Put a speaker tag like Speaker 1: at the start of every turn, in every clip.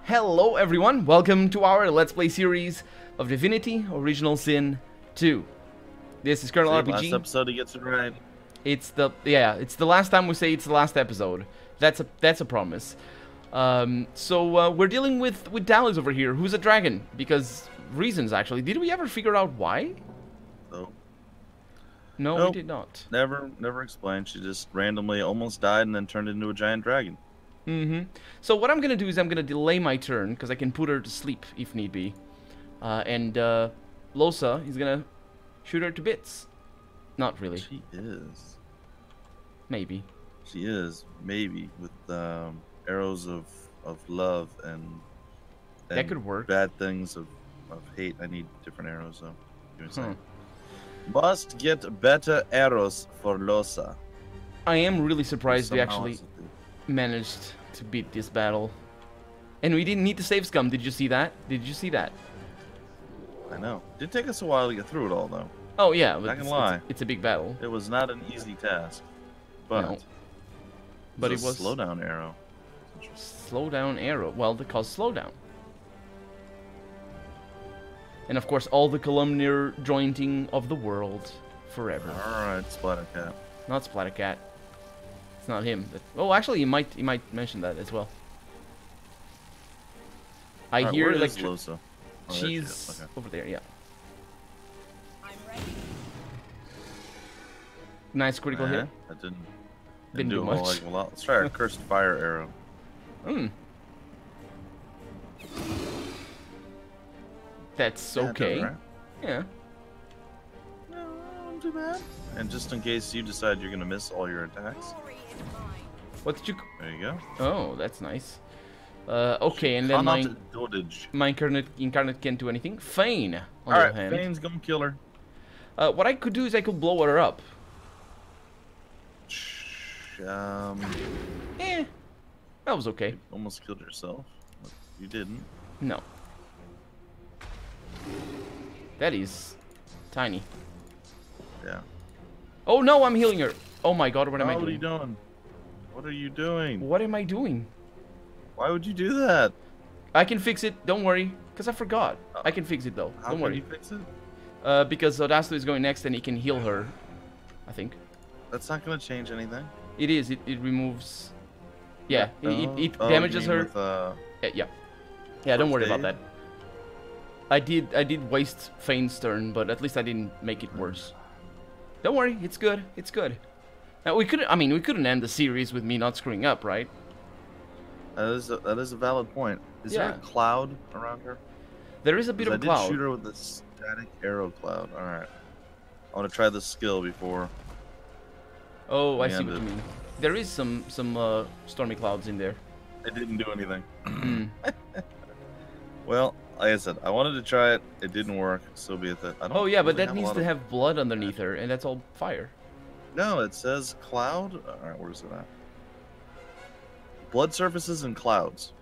Speaker 1: Hello everyone, welcome to our Let's Play series of Divinity Original Sin 2. This is Colonel RPG.
Speaker 2: Last episode he gets it right.
Speaker 1: It's the last time we say it's the last episode. That's a promise. So we're dealing with Dallas over here, who's a dragon, because reasons actually. Did we ever figure out why? No,
Speaker 2: nope.
Speaker 1: We did not.
Speaker 2: Never explained. She just randomly almost died and then turned into a giant dragon.
Speaker 1: So what I'm gonna do is I'm gonna delay my turn because I can put her to sleep if need be, and Losa is gonna shoot her to bits. Not really.
Speaker 2: She is.
Speaker 1: Maybe.
Speaker 2: She is maybe with arrows of love and
Speaker 1: that could work.
Speaker 2: Bad things of hate. I need different arrows though. Give me a second. Must get better arrows for Losa.
Speaker 1: I am really surprised we actually managed to beat this battle. And we didn't need to save scum. Did you see that? Did you see that?
Speaker 2: I know. It did take us a while to get through it all though.
Speaker 1: Oh yeah,
Speaker 2: not gonna lie.
Speaker 1: It's a big battle.
Speaker 2: It was not an easy task. But
Speaker 1: no. But it was
Speaker 2: slow down arrow.
Speaker 1: Slow down arrow. Well, because slow down. And of course all the columnar jointing of the world forever.
Speaker 2: Alright, Splattercat.
Speaker 1: Not Splattercat. It's not him. Oh, actually, he might mention that as well. I hear
Speaker 2: Losa? Oh,
Speaker 1: she's over there. Yeah.
Speaker 2: I'm
Speaker 3: ready.
Speaker 1: Nice critical hit.
Speaker 2: That
Speaker 1: didn't do much.
Speaker 2: A whole heck of a lot. Let's try our cursed fire arrow.
Speaker 1: That's okay.
Speaker 2: Right.
Speaker 1: Yeah.
Speaker 2: No, not too bad. And just in case you decide you're gonna miss all your attacks.
Speaker 1: What did you?
Speaker 2: There you go.
Speaker 1: Oh, that's nice. Okay, and then my incarnate can't do anything. Feign, on the other hand.
Speaker 2: Feign's gonna kill her.
Speaker 1: What I could do is I could blow her up. That was okay.
Speaker 2: You almost killed yourself. You didn't.
Speaker 1: No. That is tiny.
Speaker 2: Yeah.
Speaker 1: Oh no, I'm healing her. Oh my god, what am I doing?
Speaker 2: What are you doing? What are you doing?
Speaker 1: What am I doing?
Speaker 2: Why would you do that?
Speaker 1: I can fix it, don't worry. Because I forgot. I can fix it though. Don't worry.
Speaker 2: How can you fix it?
Speaker 1: Because Odasto is going next and he can heal her. I think.
Speaker 2: That's not going to change anything.
Speaker 1: It is. It removes... Yeah, it damages her.
Speaker 2: With,
Speaker 1: yeah, don't worry about that. I did waste Feign's turn, but at least I didn't make it worse. Don't worry, it's good. It's good. Now we couldn't end the series with me not screwing up, right?
Speaker 2: That is a valid point. Is there a cloud around her?
Speaker 1: There is a bit of a cloud.
Speaker 2: I did shoot her with the static arrow cloud. All right. I want to try this skill before.
Speaker 1: Oh, I see what you mean. There is some stormy clouds in there.
Speaker 2: It didn't do anything. Well, like I said, I wanted to try it. It didn't work. So be it.
Speaker 1: Oh yeah, but that needs to have blood underneath her, and that's all fire.
Speaker 2: No, it says cloud. All right, where's it at? Blood surfaces and clouds.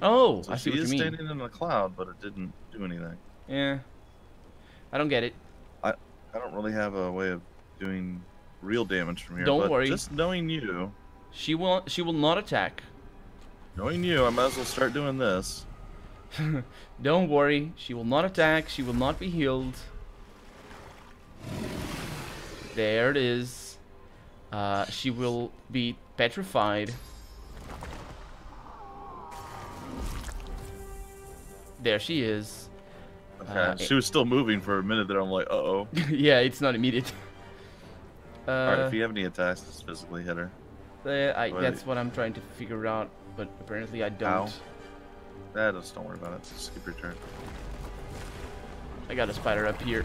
Speaker 1: Oh,
Speaker 2: so
Speaker 1: I see what you mean.
Speaker 2: She is standing in a cloud, but it didn't do anything.
Speaker 1: Yeah, I don't get it.
Speaker 2: I don't really have a way of doing real damage from here.
Speaker 1: Don't worry.
Speaker 2: Just knowing you.
Speaker 1: She will not attack.
Speaker 2: Knowing you, I might as well start doing this.
Speaker 1: Don't worry. She will not attack. She will not be healed. There it is. She will be petrified. There she is.
Speaker 2: Okay, she was still moving for a minute there. I'm like, uh-oh.
Speaker 1: Yeah, it's not immediate.
Speaker 2: Alright, if you have any attacks, just physically hit her.
Speaker 1: That's what I'm trying to figure out, but apparently I don't.
Speaker 2: Just don't worry about it. Just skip your turn.
Speaker 1: I got a spider up here.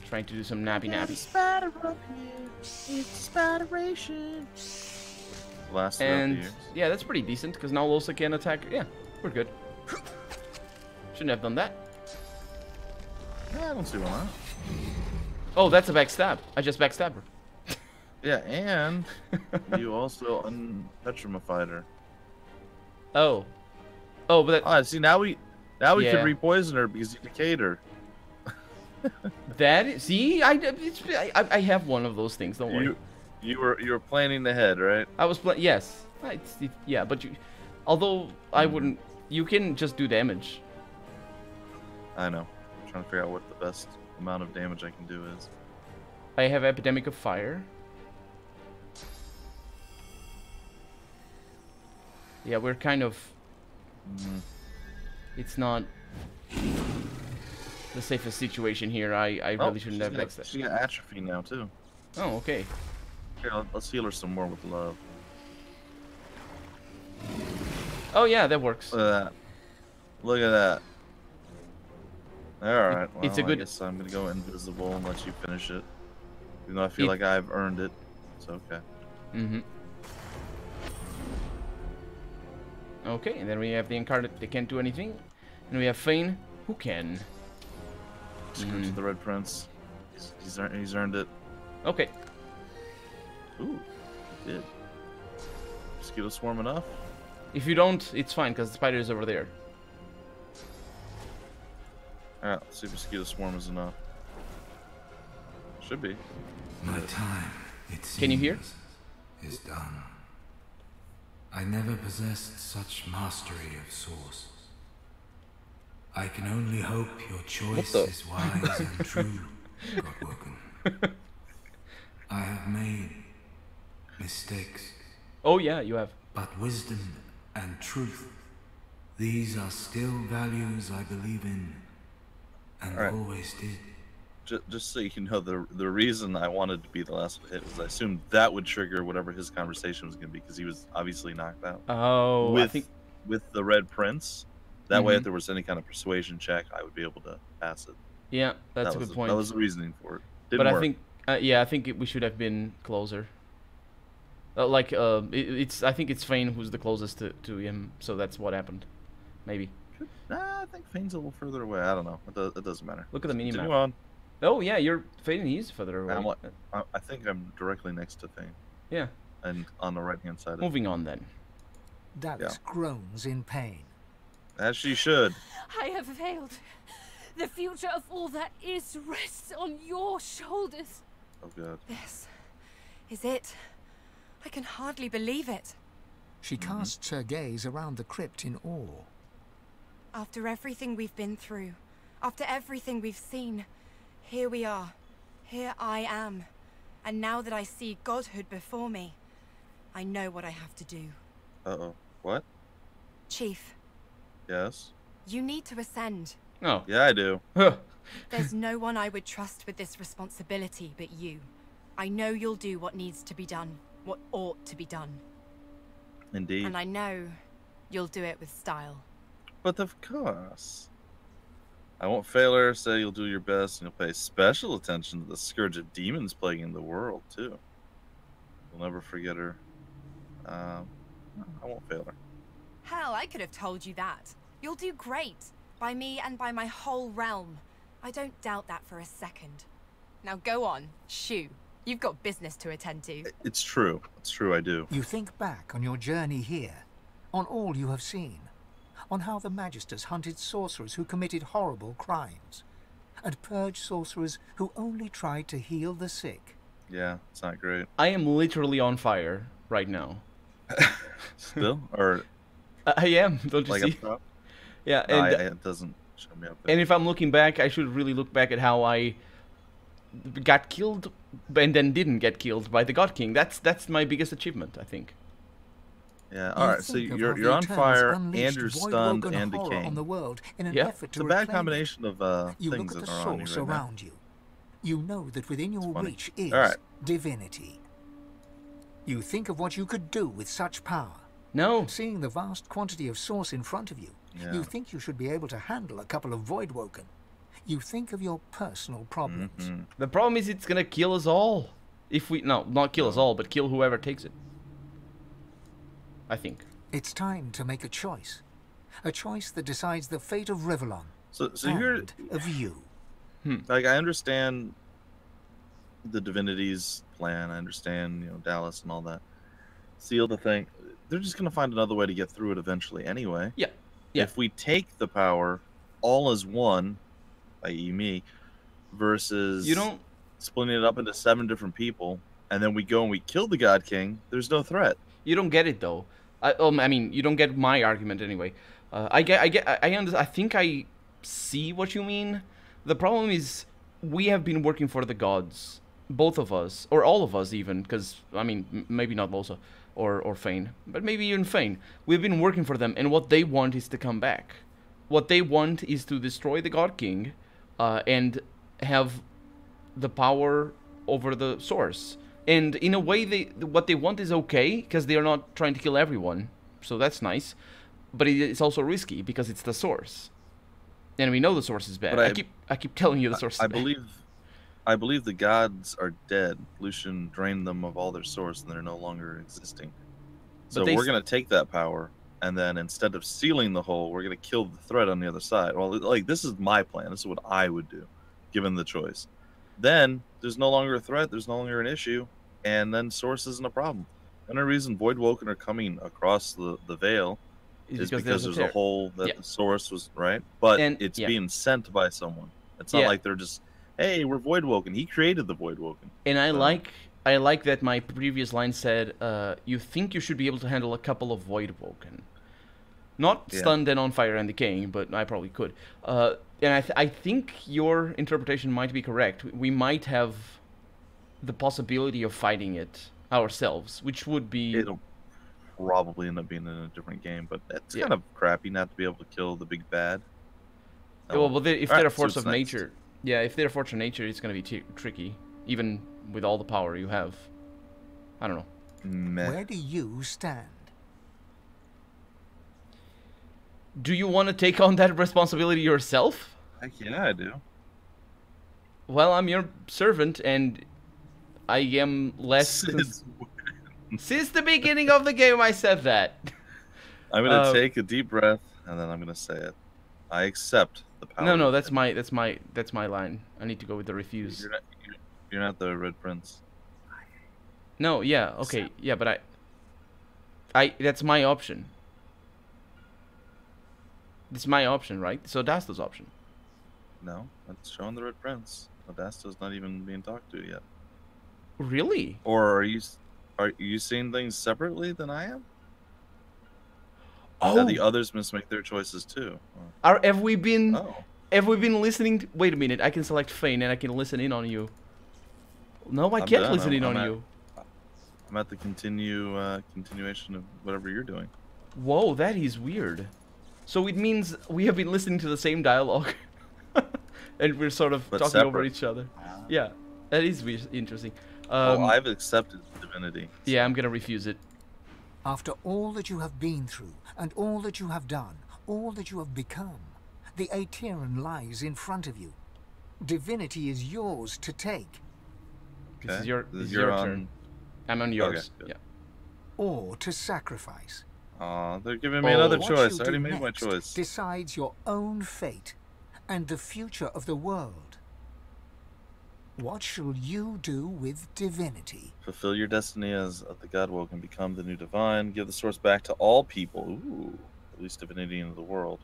Speaker 1: Trying to do some nappy.
Speaker 2: Spider up here. It's spideration. Last
Speaker 1: and yeah, that's pretty decent because now Losa can attack. Yeah, we're good. Shouldn't have done that.
Speaker 2: Yeah, I don't see why not.
Speaker 1: Oh, that's a backstab. I just backstabbed her.
Speaker 2: Yeah, and you also unpetrified her.
Speaker 1: Oh, but that...
Speaker 2: see now we could repoison her because you decayed her.
Speaker 1: See, I have one of those things. Don't worry.
Speaker 2: You were planning ahead, right?
Speaker 1: I was yes. Yeah, but Although I wouldn't. You can just do damage.
Speaker 2: I know. I'm trying to figure out what the best amount of damage I can do is.
Speaker 1: I have Epidemic of Fire. Yeah, we're kind of... It's not the safest situation here. I really shouldn't have backstab.
Speaker 2: She got atrophy now, too.
Speaker 1: Oh, okay.
Speaker 2: Here, let's heal her some more with love.
Speaker 1: Oh, yeah, that works.
Speaker 2: Look at that. Look at that. Alright, well,
Speaker 1: It's a good...
Speaker 2: I guess I'm going to go invisible and let you finish it. Even though I feel like I've earned it. It's okay.
Speaker 1: Mm-hmm. Okay, and then we have the Incarnate, they can't do anything. And we have Fane, who can.
Speaker 2: Screw to the Red Prince. He's earned it.
Speaker 1: Okay.
Speaker 2: Ooh, he did. Mosquito swarm enough?
Speaker 1: If you don't, it's fine, because the spider is over there.
Speaker 2: Alright, let's see if mosquito swarm is enough. Should be.
Speaker 3: My time, it seems,
Speaker 1: Can you hear?
Speaker 3: is done. I never possessed such mastery of source. I can only hope your choice is wise and true, Godwoken. I have made mistakes.
Speaker 1: Oh yeah, you have.
Speaker 3: But wisdom and truth, these are still values I believe in, and always did.
Speaker 2: Just so you know, the reason I wanted to be the last one hit was I assumed that would trigger whatever his conversation was going to be, because he was obviously knocked out.
Speaker 1: Oh, I think...
Speaker 2: With the Red Prince, that way if there was any kind of persuasion check, I would be able to pass it.
Speaker 1: Yeah, that's a good point.
Speaker 2: That was the reasoning for it. Didn't work.
Speaker 1: I think, yeah, I think we should have been closer. I think it's Fane who's the closest to him, so that's what happened. Maybe.
Speaker 2: Nah, I think Fane's a little further away. I don't know. It doesn't matter.
Speaker 1: Look at the minimap.
Speaker 2: Continue on.
Speaker 1: Oh yeah, you're Fane. He's further away.
Speaker 2: I think I'm directly next to Fane.
Speaker 1: Yeah.
Speaker 2: And on the right-hand side.
Speaker 1: Moving on then.
Speaker 4: Dallas groans in pain.
Speaker 2: As she should.
Speaker 5: I have failed. The future of all that is rests on your shoulders.
Speaker 2: Oh god.
Speaker 5: This is it. I can hardly believe it.
Speaker 4: She casts her gaze around the crypt in awe.
Speaker 5: After everything we've been through, after everything we've seen, here we are. Here I am. And now that I see godhood before me, I know what I have to do.
Speaker 2: Uh-oh. What?
Speaker 5: Chief.
Speaker 2: Yes?
Speaker 5: You need to ascend.
Speaker 1: Oh.
Speaker 2: Yeah, I do.
Speaker 5: There's no one I would trust with this responsibility but you. I know you'll do what needs to be done, what ought to be done.
Speaker 2: Indeed.
Speaker 5: And I know you'll do it with style.
Speaker 2: But of course. I won't fail her, say you'll do your best, and you'll pay special attention to the scourge of demons plaguing the world, too. You'll never forget her. I won't fail her.
Speaker 5: Hell, I could have told you that. You'll do great. By me and by my whole realm. I don't doubt that for a second. Now go on, shoo. You've got business to attend to.
Speaker 2: It's true. It's true, I do.
Speaker 4: You think back on your journey here, on all you have seen, on how the Magisters hunted sorcerers who committed horrible crimes, and purged sorcerers who only tried to heal the sick.
Speaker 2: Yeah, it's not great.
Speaker 1: I am literally on fire right now.
Speaker 2: Still? Or...
Speaker 1: I am, don't you
Speaker 2: like
Speaker 1: see? Yeah,
Speaker 2: no,
Speaker 1: and
Speaker 2: it doesn't show me up there.
Speaker 1: And if I'm looking back, I should really look back at how I got killed and then didn't get killed by the God King. That's my biggest achievement, I think.
Speaker 2: Yeah, alright, so you're on fire, and you're stunned, and decaying.
Speaker 4: On the world in an
Speaker 1: Yeah.
Speaker 4: effort
Speaker 2: It's
Speaker 4: to
Speaker 2: a bad
Speaker 4: reclaim
Speaker 2: combination of
Speaker 4: you
Speaker 2: things
Speaker 4: look at
Speaker 2: that
Speaker 4: the
Speaker 2: are on you
Speaker 4: source
Speaker 2: right now.
Speaker 4: around you. You know that within your
Speaker 2: funny.
Speaker 4: reach is
Speaker 2: Alright.
Speaker 4: divinity. You think of what you could do with such power.
Speaker 1: No.
Speaker 4: Seeing the vast quantity of source in front of you,
Speaker 2: Yeah.
Speaker 4: you think you should be able to handle a couple of Voidwoken. You think of your personal problems.
Speaker 1: The problem is it's gonna kill us all. If we... No, not kill us all, but kill whoever takes it. I think.
Speaker 4: It's time to make a choice. A choice that decides the fate of Rivellon
Speaker 2: So you're...
Speaker 4: and of you.
Speaker 2: Like, I understand the Divinity's plan. I understand, Dallas and all that. Seal the thing. They're just going to find another way to get through it eventually anyway.
Speaker 1: Yeah. Yeah.
Speaker 2: If we take the power all as one, i.e. me, versus
Speaker 1: You don't...
Speaker 2: splitting it up into 7 different people, and then we go and we kill the God King, there's no threat.
Speaker 1: You don't get it, though. I mean, you don't get my argument anyway. I think I see what you mean. The problem is, we have been working for the gods, both of us, or all of us even, because, I mean, maybe not Losa or Fane, but maybe even Fane. We've been working for them, and what they want is to come back. What they want is to destroy the God King, and have the power over the source. And in a way, what they want is okay, because they are not trying to kill everyone, so that's nice. But it's also risky, because it's the source. And we know the source is bad. I keep telling you the source is bad.
Speaker 2: I believe the gods are dead. Lucian drained them of all their source, and they're no longer existing. So we're going to take that power, and then instead of sealing the hole, we're going to kill the threat on the other side. Well, like, this is my plan. This is what I would do, given the choice. Then there's no longer a threat. There's no longer an issue, and then source isn't a problem. The only reason Voidwoken are coming across the veil is because there's a hole that the source was, right? But it's being sent by someone. It's not like they're just, hey, we're Voidwoken. He created the Voidwoken.
Speaker 1: And I like that my previous line said, you think you should be able to handle a couple of Voidwoken. Not stunned and on fire and decaying, but I probably could. And I think your interpretation might be correct. We might have the possibility of fighting it ourselves, which would be...
Speaker 2: It'll probably end up being in a different game, but it's kind of crappy not to be able to kill the big bad.
Speaker 1: Well, if they're a force of nature... Yeah, if they're a force of nature, it's going to be tricky, even with all the power you have. I don't know.
Speaker 2: Meh.
Speaker 4: Where do you stand?
Speaker 1: Do you want to take on that responsibility yourself?
Speaker 2: Heck yeah, I do.
Speaker 1: Well, I'm your servant, and I am less... Since the beginning of the game, I said that.
Speaker 2: I'm going to take a deep breath, and then I'm going to say it. I accept the power.
Speaker 1: No, that's my line. I need to go with the refuse.
Speaker 2: You're not the Red Prince.
Speaker 1: No, yeah, okay, yeah, but that's my option. It's my option, right? So Dasta's option.
Speaker 2: No, that's showing the Red Prince. Dasta's not even being talked to yet.
Speaker 1: Really?
Speaker 2: Or are you seeing things separately than I am?
Speaker 1: Oh,
Speaker 2: now the others must make their choices too.
Speaker 1: Have we been listening to... Wait a minute, I can select Fane and I can listen in on you. No, I can't listen in on you.
Speaker 2: I'm at the continuation of whatever you're doing.
Speaker 1: Whoa, that is weird. So it means we have been listening to the same dialogue. And we're sort of talking over each other. Yeah, that is interesting.
Speaker 2: I've accepted Divinity.
Speaker 1: Yeah, I'm gonna refuse it.
Speaker 4: After all that you have been through, and all that you have done, all that you have become, the Aetheran lies in front of you. Divinity is yours to take.
Speaker 1: This is your turn. I'm on yours.
Speaker 2: Okay,
Speaker 1: yeah.
Speaker 4: Or to sacrifice.
Speaker 2: They're giving me another choice. I already made my choice.
Speaker 4: Decides your own fate and the future of the world. What shall you do with Divinity?
Speaker 2: Fulfill your destiny as the Godwoken, become the new divine, give the source back to all people. Ooh, release Divinity into the world.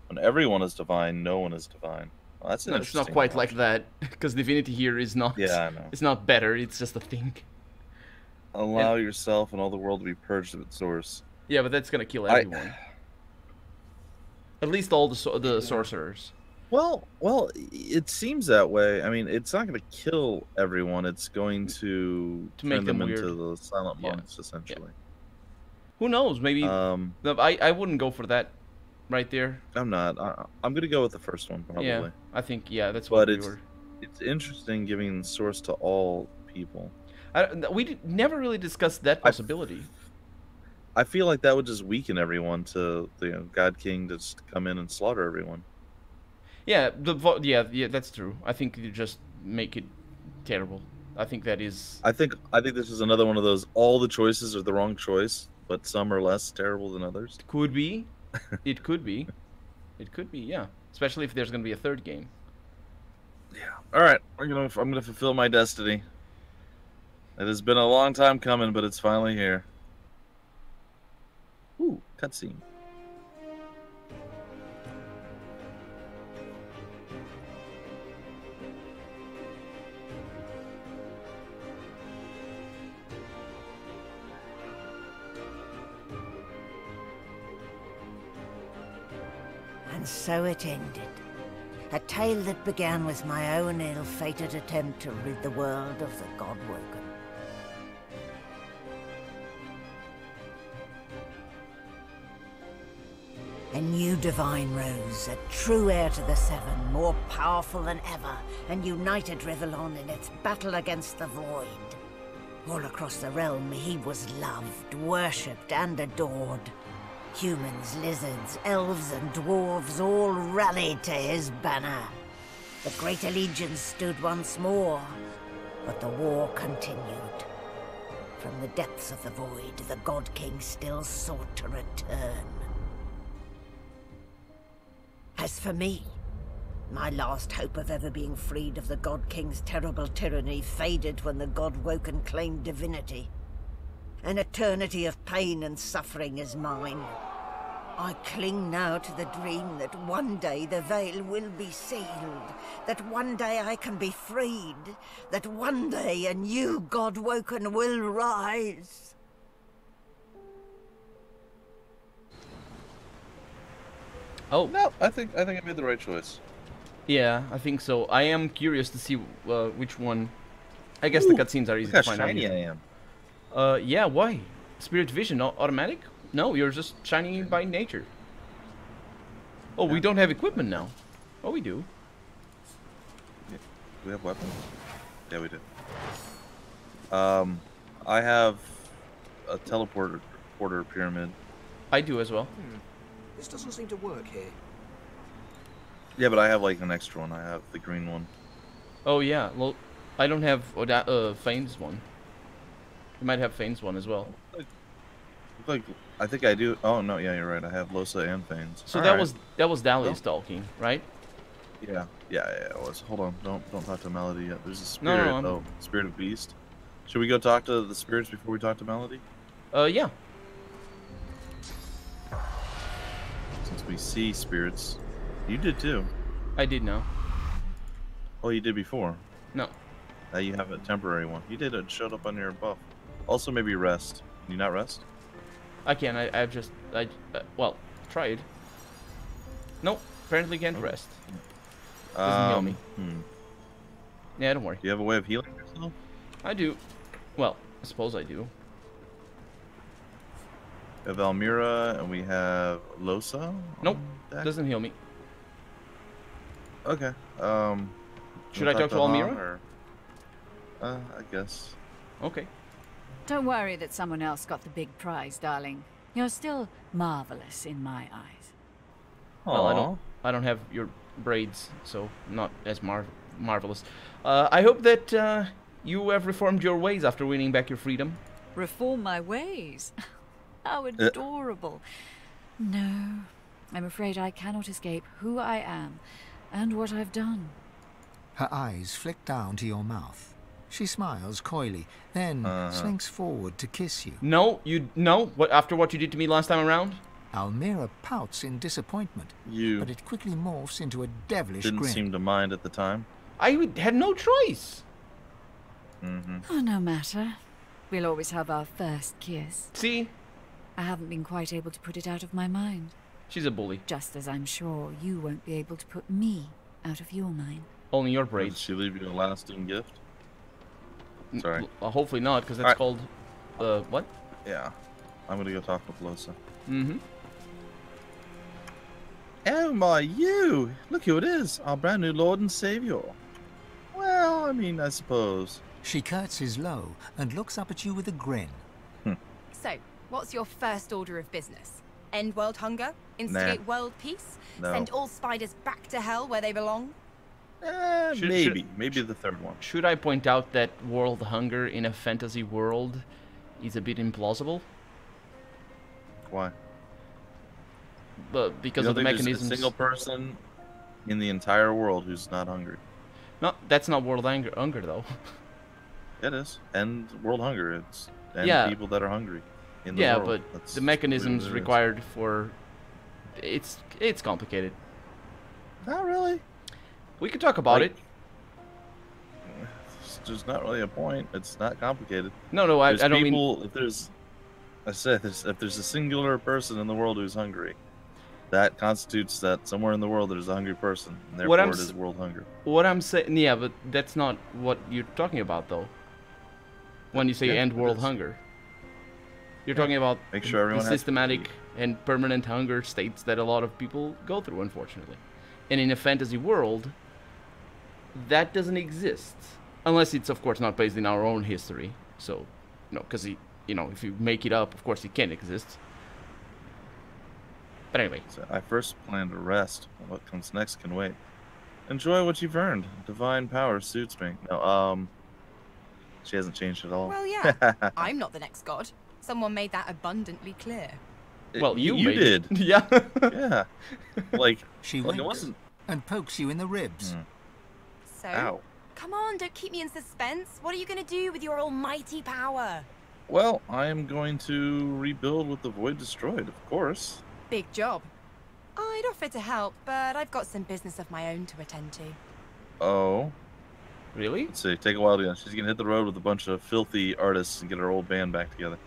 Speaker 2: When everyone is divine, no one is divine. Well, that's an
Speaker 1: it's not quite like that, because Divinity here is not.
Speaker 2: Yeah, I know.
Speaker 1: It's not better. It's just a thing.
Speaker 2: Allow yourself and all the world to be purged of its source.
Speaker 1: Yeah, but that's gonna kill everyone. At least all the sorcerers.
Speaker 2: Well, it seems that way. I mean, it's not going to kill everyone. It's going to
Speaker 1: make them
Speaker 2: into the silent monks, essentially. Yeah.
Speaker 1: Who knows? Maybe. I wouldn't go for that, right there.
Speaker 2: I'm not. I'm going to go with the first one, probably.
Speaker 1: Yeah, I think. Yeah, that's what we were.
Speaker 2: It's interesting giving source to all people.
Speaker 1: We never really discussed that possibility.
Speaker 2: I feel like that would just weaken everyone to the God King to just come in and slaughter everyone.
Speaker 1: Yeah, yeah, that's true. I think you just make it terrible. I think that is.
Speaker 2: I think this is another one of those. All the choices are the wrong choice, but some are less terrible than others.
Speaker 1: Could be. It could be. It could be. Yeah. Especially if there's going to be a third game.
Speaker 2: Yeah. All right. I'm gonna fulfill my destiny. It has been a long time coming, but it's finally here. Ooh, cutscene.
Speaker 6: And so it ended. A tale that began with my own ill-fated attempt to rid the world of the Godwoken. A new divine rose, a true heir to the Seven, more powerful than ever, and united Rivellon in its battle against the Void. All across the realm, he was loved, worshipped, and adored. Humans, lizards, elves, and dwarves all rallied to his banner. The Great Allegiance stood once more, but the war continued. From the depths of the Void, the God King still sought to return. As for me, my last hope of ever being freed of the God King's terrible tyranny faded when the Godwoken claimed divinity. An eternity of pain and suffering is mine. I cling now to the dream that one day the veil will be sealed, that one day I can be freed, that one day a new Godwoken will rise.
Speaker 1: Oh.
Speaker 2: No, I think I made the right choice.
Speaker 1: Yeah, I think so. I am curious to see which one. I guess the cutscenes are easy to find out.
Speaker 2: Look how shiny I am.
Speaker 1: Yeah, why? Spirit Vision, automatic? No, you're just shiny by nature. Oh, yeah. We don't have equipment now. Oh, we do.
Speaker 2: Yeah. We have weapons. Yeah, we do. I have a teleporter pyramid.
Speaker 1: I do as well.
Speaker 7: This doesn't seem to work here.
Speaker 2: Yeah, but I have like an extra one. I have the green one.
Speaker 1: Oh yeah, well, I don't have Fane's one. You might have Fane's one as well.
Speaker 2: Like, I think I do. Oh no, yeah, you're right. I have Losa and Fane's.
Speaker 1: So that was Dali's talking, right?
Speaker 2: Yeah, it was. Hold on, don't talk to Melody yet. There's a spirit.
Speaker 1: No,
Speaker 2: oh, Spirit of Beast. Should we go talk to the spirits before we talk to Melody?
Speaker 1: Yeah.
Speaker 2: Since we see spirits, you did too.
Speaker 1: I did now.
Speaker 2: Oh, you did before.
Speaker 1: No.
Speaker 2: Now you have a temporary one. You did. It showed up on your buff. Also, maybe rest. Can you not rest?
Speaker 1: I can. I've just well tried. Nope. Apparently can't rest. Doesn't heal me. Yeah, don't worry.
Speaker 2: Do you have a way of healing yourself?
Speaker 1: I do. Well, I suppose I do.
Speaker 2: We have Almira and we have Losa.
Speaker 1: Nope. Doesn't heal me.
Speaker 2: Okay.
Speaker 1: Should I talk to Almira?
Speaker 2: I guess.
Speaker 1: Okay.
Speaker 8: Don't worry that someone else got the big prize, darling. You're still marvelous in my eyes.
Speaker 1: Well, I don't have your braids, so not as marvelous. I hope that you have reformed your ways after winning back your freedom.
Speaker 8: Reform my ways? How adorable. No, I'm afraid I cannot escape who I am and what I've done.
Speaker 4: Her eyes flick down to your mouth. She smiles coyly, then slinks forward to kiss you.
Speaker 1: No, after what you did to me last time around?
Speaker 4: Almira pouts in disappointment, but it quickly morphs into a devilish grin.
Speaker 2: Didn't seem to mind at the time.
Speaker 1: I had no choice.
Speaker 8: Oh, no matter. We'll always have our first kiss.
Speaker 1: See?
Speaker 8: I haven't been quite able to put it out of my mind.
Speaker 1: She's a bully.
Speaker 8: Just as I'm sure you won't be able to put me out of your mind.
Speaker 1: Only your braids.
Speaker 2: Did she leave you a lasting gift? Sorry.
Speaker 1: Hopefully not, because that's called... what?
Speaker 2: Yeah. I'm gonna go talk with Losa. Oh my, you! Look who it is, our brand new Lord and Savior. Well, I mean, I suppose.
Speaker 4: She curtsies low and looks up at you with a grin.
Speaker 5: So, what's your first order of business? End world hunger? Instigate world peace?
Speaker 2: No.
Speaker 5: Send all spiders back to hell where they belong?
Speaker 2: Maybe the third one.
Speaker 1: Should I point out that world hunger in a fantasy world is a bit implausible?
Speaker 2: Why?
Speaker 1: Because of the mechanisms.
Speaker 2: There's a single person in the entire world who's not hungry.
Speaker 1: No, that's not world hunger though.
Speaker 2: It is. End world hunger. It's people that are hungry in the world.
Speaker 1: But
Speaker 2: that's
Speaker 1: the mechanisms required for it's complicated.
Speaker 2: Not really.
Speaker 1: We could talk about it.
Speaker 2: There's not really a point. It's not complicated.
Speaker 1: No, I don't mean.
Speaker 2: If there's a singular person in the world who's hungry, that constitutes that somewhere in the world there's a hungry person, and
Speaker 1: What
Speaker 2: therefore
Speaker 1: I'm
Speaker 2: it is world hunger.
Speaker 1: What I'm saying, yeah, but that's not what you're talking about, though. When you say
Speaker 2: Yeah,
Speaker 1: end
Speaker 2: it
Speaker 1: world
Speaker 2: is.
Speaker 1: hunger, you're talking about
Speaker 2: Make sure everyone
Speaker 1: the
Speaker 2: has
Speaker 1: systematic
Speaker 2: food.
Speaker 1: and permanent hunger states that a lot of people go through, unfortunately. And in a fantasy world, that doesn't exist, unless it's, of course, not based in our own history. So, because if you make it up, of course, it can exist. But anyway.
Speaker 2: So I first plan to rest. What comes next can wait. Enjoy what you've earned. Divine power suits me. No, she hasn't changed at all.
Speaker 5: Well, yeah. I'm not the next god. Someone made that abundantly clear.
Speaker 1: Well, you made
Speaker 2: did.
Speaker 1: It. Yeah.
Speaker 2: Yeah. Like,
Speaker 4: She
Speaker 2: like it
Speaker 4: winks
Speaker 2: wasn't.
Speaker 4: and pokes you in the ribs.
Speaker 5: So,
Speaker 2: Ow.
Speaker 5: come on, don't keep me in suspense. What are you going to do with your almighty power?
Speaker 2: Well, I am going to rebuild with the void destroyed, of course.
Speaker 5: Big job. I'd offer to help, but I've got some business of my own to attend to.
Speaker 2: Oh.
Speaker 1: Really?
Speaker 2: Let's see. Take a while to. She's gonna hit the road with a bunch of filthy artists and get her old band back together.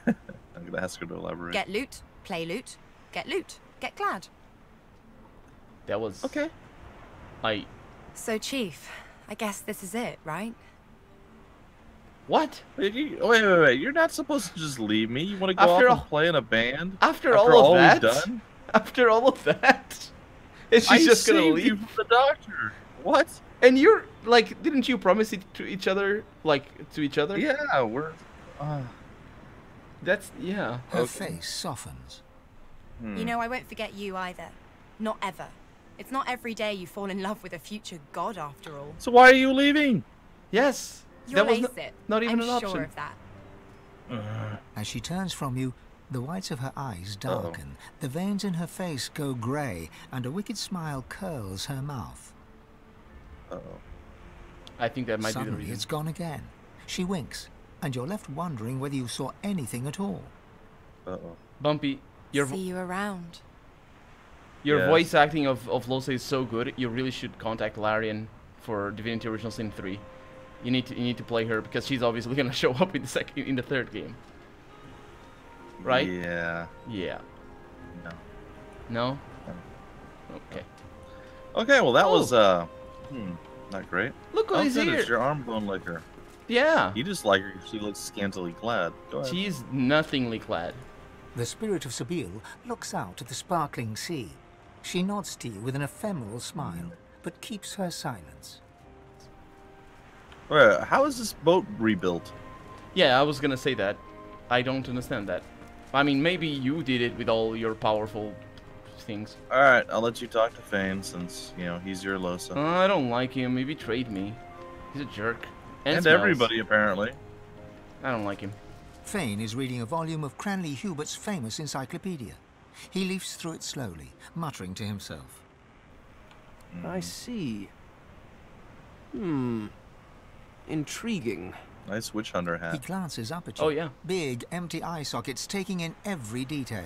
Speaker 2: I'm gonna ask her to elaborate.
Speaker 5: Get loot, play loot, get loot, get glad.
Speaker 1: That was...
Speaker 2: Okay.
Speaker 5: So, Chief, I guess this is it, right?
Speaker 1: What?
Speaker 2: Wait. You're not supposed to just leave me. You want to go
Speaker 1: After
Speaker 2: off
Speaker 1: all-
Speaker 2: and play in a band?
Speaker 1: After all of that?
Speaker 2: we've done?
Speaker 1: After all of that? And she's just gonna
Speaker 2: saved
Speaker 1: leave?
Speaker 2: you from the doctor. What?
Speaker 1: And you're, didn't you promise it to each other, to each other?
Speaker 2: Yeah, we're.
Speaker 1: That's, yeah.
Speaker 4: Her
Speaker 2: Okay.
Speaker 4: face softens.
Speaker 5: You know, I won't forget you either. Not ever. It's not every day you fall in love with a future god, after all.
Speaker 2: So why are you leaving?
Speaker 1: Yes.
Speaker 5: You'll
Speaker 1: that was
Speaker 5: ace it.
Speaker 1: not even
Speaker 5: I'm
Speaker 1: an
Speaker 5: sure
Speaker 1: option.
Speaker 5: of that.
Speaker 4: As she turns from you, the whites of her eyes darken, the veins in her face go grey, and a wicked smile curls her mouth.
Speaker 2: Uh-oh.
Speaker 1: I think that might be the
Speaker 4: Suddenly,
Speaker 1: reason.
Speaker 4: it's gone again. She winks, and you're left wondering whether you saw anything at all.
Speaker 2: Uh-oh.
Speaker 1: Bumpy, your
Speaker 5: See you around.
Speaker 2: Yes.
Speaker 1: voice acting of Lose is so good. You really should contact Larian for Divinity Original Sin 3. You need to play her because she's obviously gonna show up in the third game. Right?
Speaker 2: Yeah.
Speaker 1: Yeah.
Speaker 2: No.
Speaker 1: No? Okay.
Speaker 2: Okay, well that
Speaker 1: Oh.
Speaker 2: was not great.
Speaker 1: Look
Speaker 2: Oh,
Speaker 1: who's
Speaker 2: good,
Speaker 1: here.
Speaker 2: it's your arm bone licker.
Speaker 1: Yeah.
Speaker 2: You just like her. She looks scantily clad. Go ahead.
Speaker 1: She's nothingly clad.
Speaker 4: The spirit of Sabine looks out at the sparkling sea. She nods to you with an ephemeral smile, but keeps her silence.
Speaker 2: Alright, how is this boat rebuilt?
Speaker 1: Yeah, I was gonna say that. I don't understand that. I mean, maybe you did it with all your powerful things.
Speaker 2: Alright, I'll let you talk to Fane since, he's your Losa.
Speaker 1: I don't like him. He betrayed me. He's a jerk.
Speaker 2: And
Speaker 1: smells.
Speaker 2: everybody, apparently.
Speaker 1: I don't like him.
Speaker 4: Fane is reading a volume of Cranley Hubert's famous encyclopedia. He leafs through it slowly, muttering to himself.
Speaker 7: I see. Intriguing.
Speaker 2: Nice witch hunter
Speaker 4: He
Speaker 2: hat.
Speaker 4: glances up at you.
Speaker 1: Oh, yeah.
Speaker 4: Big, empty eye sockets taking in every detail.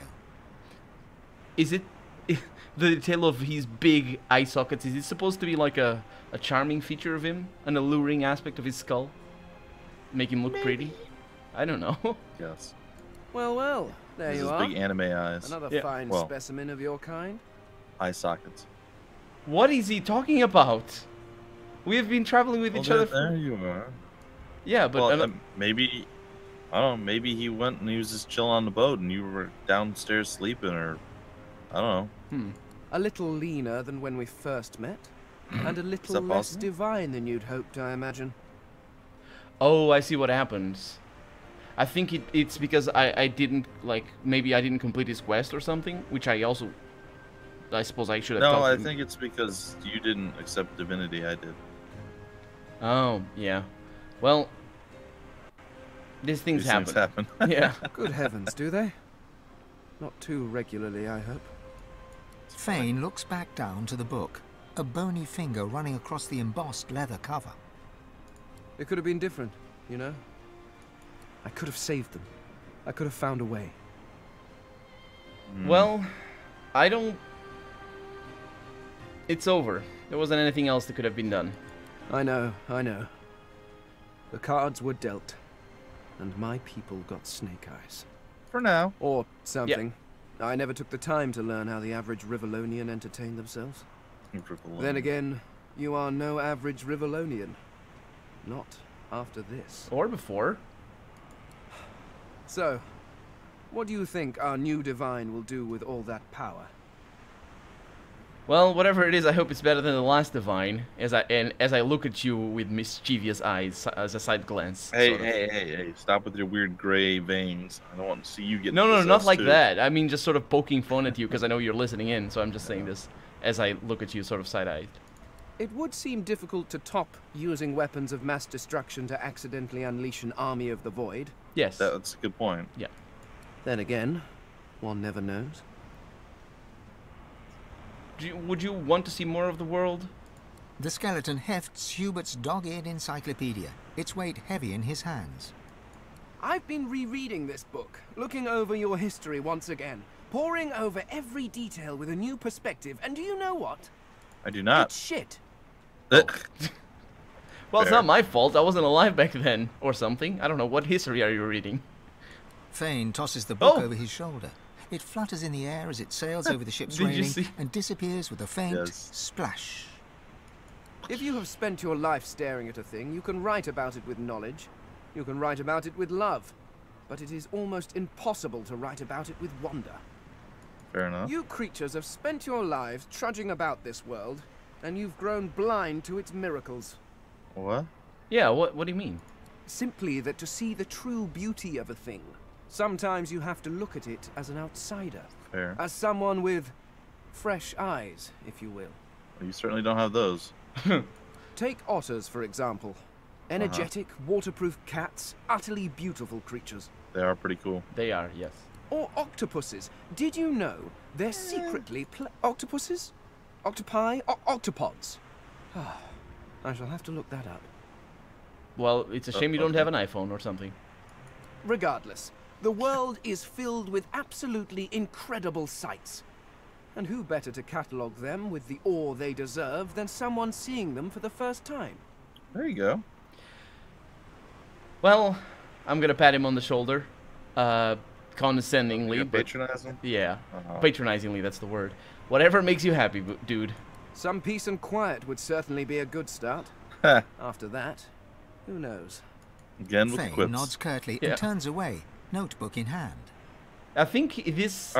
Speaker 1: Is it the detail of his big eye sockets? Is it supposed to be like a charming feature of him? An alluring aspect of his skull? Make him look pretty? I don't know.
Speaker 2: Yes.
Speaker 7: Well, there
Speaker 2: This
Speaker 7: you
Speaker 2: is
Speaker 7: are.
Speaker 2: big anime eyes.
Speaker 7: Another
Speaker 1: Yeah.
Speaker 7: fine
Speaker 2: Well.
Speaker 7: specimen of your kind.
Speaker 2: Eye sockets.
Speaker 1: What is he talking about? We have been traveling with each other
Speaker 2: There
Speaker 1: for...
Speaker 2: you are.
Speaker 1: Yeah, but...
Speaker 2: Well, maybe, I don't know, maybe he went and he was just chilling on the boat and you were downstairs sleeping or, I don't know.
Speaker 7: A little leaner than when we first met, and a little
Speaker 2: that
Speaker 7: less
Speaker 2: possible?
Speaker 7: divine than you'd hoped, I imagine.
Speaker 1: Oh, I see what happens. I think it's because I didn't, maybe I didn't complete his quest or something, which I suppose I should have
Speaker 2: No,
Speaker 1: talked
Speaker 2: I
Speaker 1: to him.
Speaker 2: think it's because you didn't accept divinity, I did.
Speaker 1: Oh, yeah. Well, these things
Speaker 2: These things happen.
Speaker 1: Yeah.
Speaker 7: Good heavens, do they? Not too regularly, I hope.
Speaker 4: Fane looks back down to the book, a bony finger running across the embossed leather cover.
Speaker 7: It could have been different, you know? I could have saved them. I could have found a way.
Speaker 1: Well, I don't... It's over. There wasn't anything else that could have been done.
Speaker 7: I know. The cards were dealt, and my people got snake eyes.
Speaker 2: For now.
Speaker 7: Or something. I never took the time to learn how the average Rivellonian entertained themselves.
Speaker 2: Rivellon.
Speaker 7: Then again, you are no average Rivellonian. Not after this.
Speaker 1: Or before.
Speaker 7: So, what do you think our new Divine will do with all that power?
Speaker 1: Well, whatever it is, I hope it's better than the last Divine. As I look at you with mischievous eyes as a side glance.
Speaker 2: Hey! Stop with your weird gray veins. I don't want to see you get.
Speaker 1: No, not like that. I mean, just sort of poking fun at you because I know you're listening in. So I'm just saying this as I look at you, sort of side-eyed.
Speaker 7: It would seem difficult to top using weapons of mass destruction to accidentally unleash an army of the void.
Speaker 1: Yes.
Speaker 2: That's a good point.
Speaker 1: Yeah.
Speaker 7: Then again, one never knows.
Speaker 1: Would you want to see more of the world?
Speaker 4: The skeleton hefts Hubert's dog-eared encyclopedia, its weight heavy in his hands.
Speaker 7: I've been rereading this book, looking over your history once again, poring over every detail with a new perspective, and do you know what?
Speaker 2: I do not.
Speaker 7: It's shit.
Speaker 1: Well, it's not my fault. I wasn't alive back then, or something. I don't know. What history are you reading?
Speaker 4: Fane tosses the book over his shoulder. It flutters in the air as it sails over the ship's railing and disappears with a faint splash.
Speaker 7: If you have spent your life staring at a thing, you can write about it with knowledge. You can write about it with love. But it is almost impossible to write about it with wonder.
Speaker 2: Fair enough.
Speaker 7: You creatures have spent your lives trudging about this world, and you've grown blind to its miracles.
Speaker 2: What?
Speaker 1: Yeah, what do you mean?
Speaker 7: Simply that to see the true beauty of a thing, sometimes you have to look at it as an outsider.
Speaker 2: Fair.
Speaker 7: As someone with fresh eyes, if you will.
Speaker 2: Well, you certainly don't have those.
Speaker 7: Take otters, for example. Energetic, waterproof cats, utterly beautiful creatures.
Speaker 2: They are pretty cool.
Speaker 1: They are, yes.
Speaker 7: Or octopuses. Did you know they're secretly octopuses? Octopi? Octopods. I shall have to look that up.
Speaker 1: Well, it's a shame you don't have an iPhone or something.
Speaker 7: Regardless, the world is filled with absolutely incredible sights. And who better to catalogue them with the awe they deserve than someone seeing them for the first time?
Speaker 2: There you go.
Speaker 1: Well, I'm gonna pat him on the shoulder, condescendingly, but
Speaker 2: patronizing.
Speaker 1: Yeah, patronizingly. That's the word. Whatever makes you happy, dude.
Speaker 7: Some peace and quiet would certainly be a good start. After that, who knows?
Speaker 2: Again with
Speaker 4: Fane
Speaker 2: quips.
Speaker 4: nods curtly and turns away, notebook in hand.
Speaker 1: I think this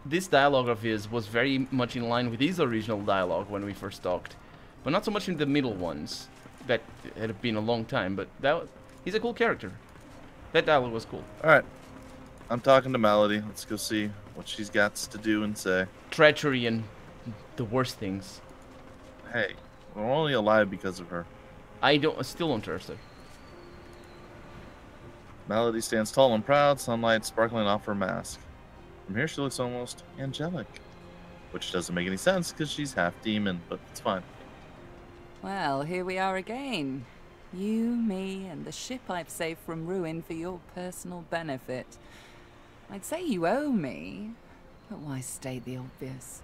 Speaker 1: this dialogue of his was very much in line with his original dialogue when we first talked, but not so much in the middle ones. That had been a long time, but he's a cool character. That dialogue was cool.
Speaker 2: All right, I'm talking to Melody. Let's go see what she's got to do and say.
Speaker 1: Treachery and the worst things.
Speaker 2: Hey, we're only alive because of her.
Speaker 1: I still don't trust her.
Speaker 2: Melody stands tall and proud, sunlight sparkling off her mask. From here, she looks almost angelic, which doesn't make any sense because she's half demon, but it's fine.
Speaker 9: Well, here we are again. You, me, and the ship I've saved from ruin for your personal benefit. I'd say you owe me, but why state the obvious?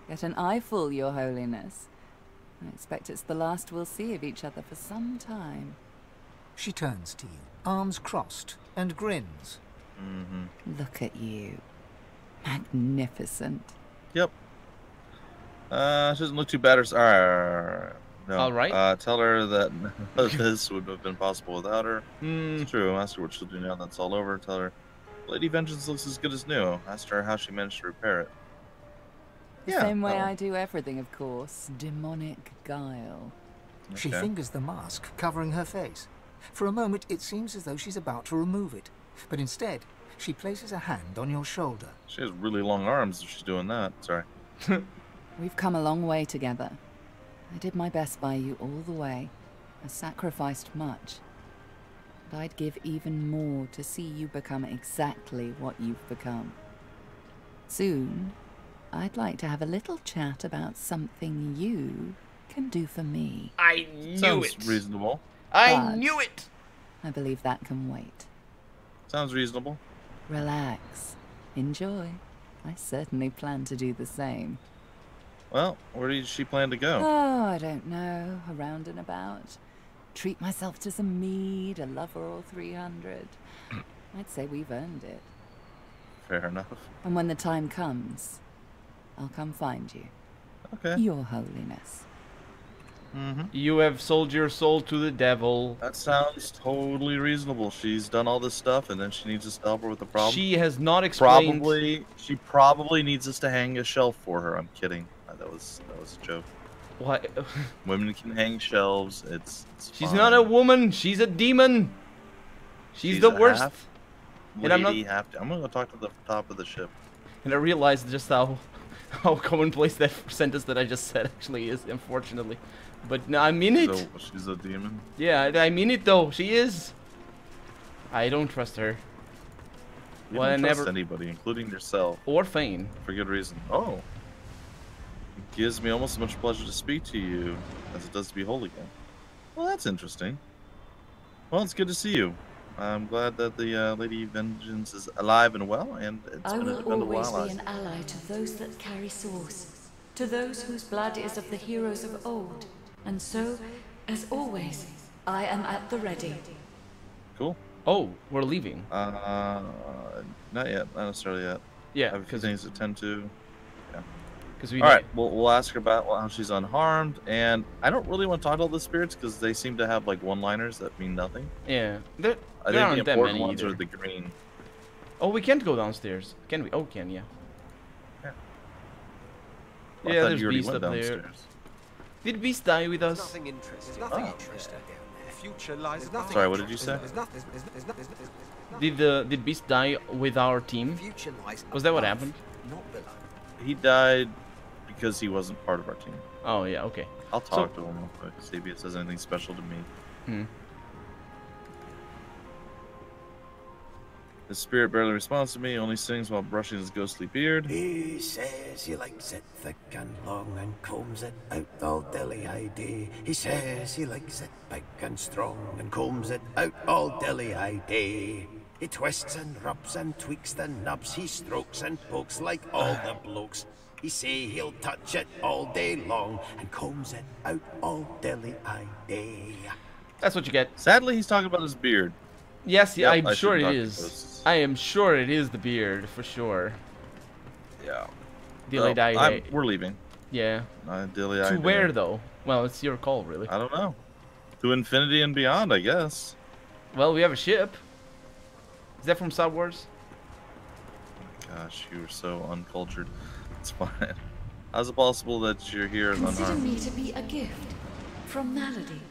Speaker 9: Get an eyeful, Your Holiness. I expect it's the last we'll see of each other for some time.
Speaker 4: She turns to you, arms crossed, and grins.
Speaker 9: Look at you. Magnificent.
Speaker 2: Yep. She doesn't look too bad.
Speaker 1: All right.
Speaker 2: Tell her that none of this would have been possible without her. It's true. Ask her what she'll do now that's all over. Tell her Lady Vengeance looks as good as new. Ask her how she managed to repair it.
Speaker 9: The same way I do everything, of course. Demonic guile.
Speaker 4: She fingers the mask, covering her face. For a moment, it seems as though she's about to remove it. But instead, she places a hand on your shoulder.
Speaker 2: She has really long arms if she's doing that. Sorry.
Speaker 9: We've come a long way together. I did my best by you all the way. I sacrificed much. But I'd give even more to see you become exactly what you've become. Soon, I'd like to have a little chat about something you can do for me.
Speaker 1: I knew
Speaker 2: Sounds
Speaker 1: it.
Speaker 2: reasonable.
Speaker 1: I knew it.
Speaker 9: I believe that can wait.
Speaker 2: Sounds reasonable.
Speaker 9: Relax. Enjoy. I certainly plan to do the same.
Speaker 2: Well, where does she plan to go?
Speaker 9: Oh, I don't know. Around and about. Treat myself to some mead, a lover or 300. I'd say we've earned it.
Speaker 2: Fair enough.
Speaker 9: And when the time comes, I'll come find you.
Speaker 2: Okay.
Speaker 9: Your Holiness.
Speaker 1: You have sold your soul to the devil.
Speaker 2: That sounds totally reasonable. She's done all this stuff, and then she needs us to help her with the problem.
Speaker 1: She has not explained.
Speaker 2: She probably needs us to hang a shelf for her. I'm kidding. That was a joke.
Speaker 1: What?
Speaker 2: Women can hang shelves.
Speaker 1: She's
Speaker 2: fine.
Speaker 1: not a woman. She's a demon. She's the worst.
Speaker 2: And I'm gonna go talk to the top of the ship.
Speaker 1: And I realized just how commonplace that sentence that I just said actually is, unfortunately. But no, I mean it.
Speaker 2: So she's a demon?
Speaker 1: Yeah, I mean it though. She is. I don't trust her.
Speaker 2: You don't trust anybody, including yourself.
Speaker 1: Or Fane.
Speaker 2: For good reason. Oh. It gives me almost as much pleasure to speak to you as it does to behold again. Well, that's interesting. Well, it's good to see you. I'm glad that the Lady Vengeance is alive and well, and it's been a while.
Speaker 10: I will always be an ally to those that carry swords, to those whose blood is of the heroes of old. And so, as always, I am at the ready.
Speaker 2: Cool.
Speaker 1: Oh, we're leaving.
Speaker 2: Not yet. Not necessarily yet.
Speaker 1: Yeah,
Speaker 2: I have a few things to tend to. Yeah.
Speaker 1: All
Speaker 2: right. We'll ask her about how she's unharmed, and I don't really want to talk to all the spirits because they seem to have like one-liners that mean nothing.
Speaker 1: Yeah.
Speaker 2: I think the important ones are the green.
Speaker 1: Oh, we can't go downstairs, can we? Oh, can yeah.
Speaker 2: Yeah.
Speaker 1: Well, yeah, there's Beast up there. Did Beast die with us?
Speaker 11: Nothing interesting. Nothing interesting. The future lies.
Speaker 2: Sorry, what did you say?
Speaker 1: Did Beast die with our team? Was that what happened?
Speaker 2: He died because he wasn't part of our team.
Speaker 1: Oh yeah, okay.
Speaker 2: I'll talk to him real quick, see if he says anything special to me. His spirit barely responds to me, only sings while brushing his ghostly beard.
Speaker 12: He says he likes it thick and long and combs it out all dilly-eye-day. He says he likes it big and strong and combs it out all dilly-eye-day. He twists and rubs and tweaks the knobs, he strokes and pokes like all the blokes. He say he'll touch it all day long and combs it out all dilly-eye-day.
Speaker 1: That's what you get.
Speaker 2: Sadly, he's talking about his beard.
Speaker 1: Yes, yeah,
Speaker 2: yep,
Speaker 1: I'm sure it is. I am sure it is the beard, for sure.
Speaker 2: Yeah.
Speaker 1: We're
Speaker 2: leaving.
Speaker 1: Yeah. To where, though? Well, it's your call, really.
Speaker 2: I don't know. To infinity and beyond, I guess.
Speaker 1: Well, we have a ship. Is that from Star Wars?
Speaker 2: Oh my gosh, you are so uncultured. It's fine. How's it possible that you're here and
Speaker 10: Consider
Speaker 2: unharmed?
Speaker 10: me to be a gift from Malady.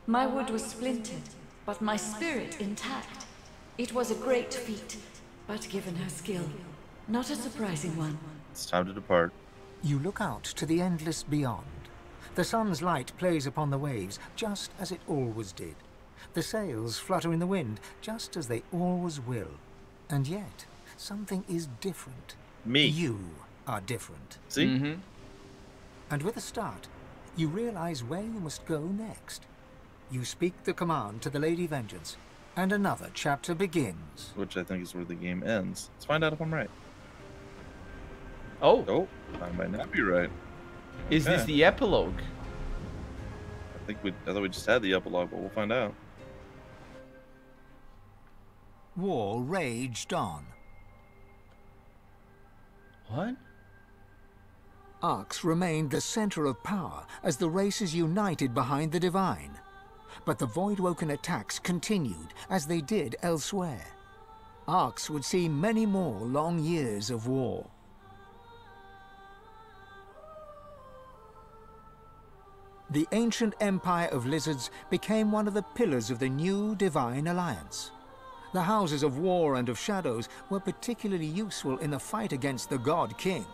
Speaker 10: My wood was splintered, but my spirit intact. It was a great feat, but given her skill, not a surprising one.
Speaker 2: It's time to depart.
Speaker 4: You look out to the endless beyond. The sun's light plays upon the waves, just as it always did. The sails flutter in the wind, just as they always will. And yet, something is different.
Speaker 2: Me.
Speaker 4: You are different.
Speaker 2: See?
Speaker 1: Mm-hmm.
Speaker 4: And with a start, you realize where you must go next. You speak the command to the Lady Vengeance, and another chapter begins.
Speaker 2: Which I think is where the game ends. Let's find out if I'm right.
Speaker 1: Oh,
Speaker 2: I might not be right.
Speaker 1: Is this the epilogue?
Speaker 2: I thought we just had the epilogue, but we'll find out.
Speaker 4: War raged on.
Speaker 1: What?
Speaker 4: Arx remained the center of power as the races united behind the Divine. But the Voidwoken attacks continued as they did elsewhere. Arx would see many more long years of war. The ancient empire of lizards became one of the pillars of the new Divine Alliance. The Houses of War and of Shadows were particularly useful in the fight against the God King.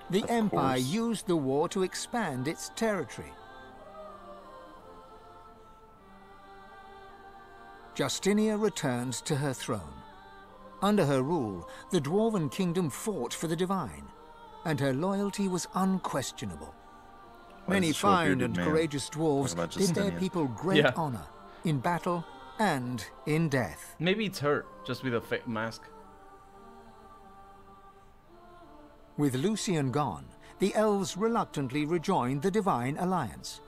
Speaker 4: The Empire used the war to expand its territory. Justinia returned to her throne. Under her rule, the Dwarven Kingdom fought for the Divine, and her loyalty was unquestionable. Many fine and courageous dwarves did their people great honor, in battle and in death.
Speaker 1: Maybe it's her, just with a fake mask.
Speaker 4: With Lucian gone, the elves reluctantly rejoined the Divine Alliance.